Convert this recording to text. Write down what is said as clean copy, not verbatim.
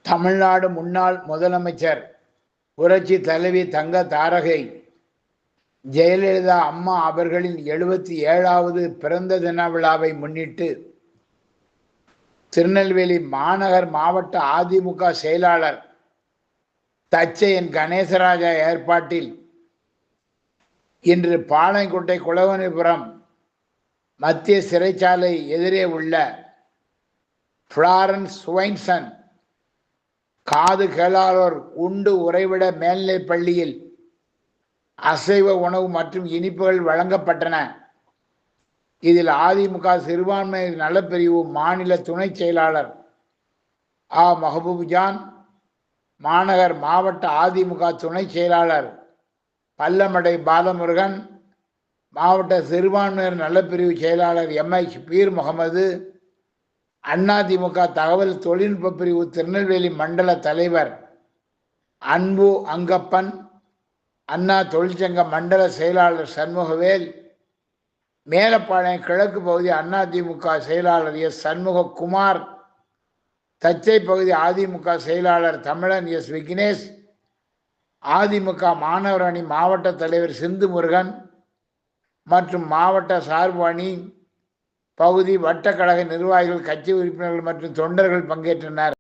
தமிழ்நாடு முன்னாள் முதலமைச்சர் புரட்சி தலைவி தங்க தாரகை ஜெயலலிதா அம்மா அவர்களின் 77வது பிறந்த தின விழாவை முன்னிட்டு திருநெல்வேலி மாநகர் மாவட்ட அதிமுக செயலாளர் தச்சையன் கணேசராஜா ஏற்பாட்டில் இன்று பாளையங்கோட்டை குளவனிபுரம் மத்திய சிறைச்சாலை எதிரே உள்ள ஃப்ளாரன்ஸ் ஸ்வைன்சன் காது கேளாதோர் உண்டு உறைவிட மேல்நிலைப் பள்ளியில் அசைவ உணவு மற்றும் இனிப்புகள் வழங்கப்பட்டன. இதில் அதிமுக சிறுபான்மையினர் நலப்பிரிவு மாநில துணை செயலாளர் ஆ மஹபூப்ஜான், மாநகர் மாவட்ட அதிமுக துணை செயலாளர் பல்லமடை பாலமுருகன், மாவட்ட சிறுபான்மையினர் நலப்பிரிவு செயலாளர் எம்ஐ பீர் முகமது, அதிமுக தகவல் தொழில்நுட்ப பிரிவு திருநெல்வேலி மண்டல தலைவர் அன்பு அங்கப்பன், அண்ணா தொழிற்சங்க மண்டல செயலாளர் சண்முகவேல், மேலப்பாளையம் கிழக்கு பகுதி அதிமுக செயலாளர் எஸ் சண்முககுமார், தச்சை பகுதி அதிமுக செயலாளர் தமிழன் எஸ் விக்னேஷ், அதிமுக மாணவர் அணி மாவட்ட தலைவர் சிந்து முருகன் மற்றும் மாவட்ட சார்பு அணி பகுதி வட்டக்கழக நிர்வாகிகள், கட்சி உறுப்பினர்கள் மற்றும் தொண்டர்கள் பங்கேற்றனர்.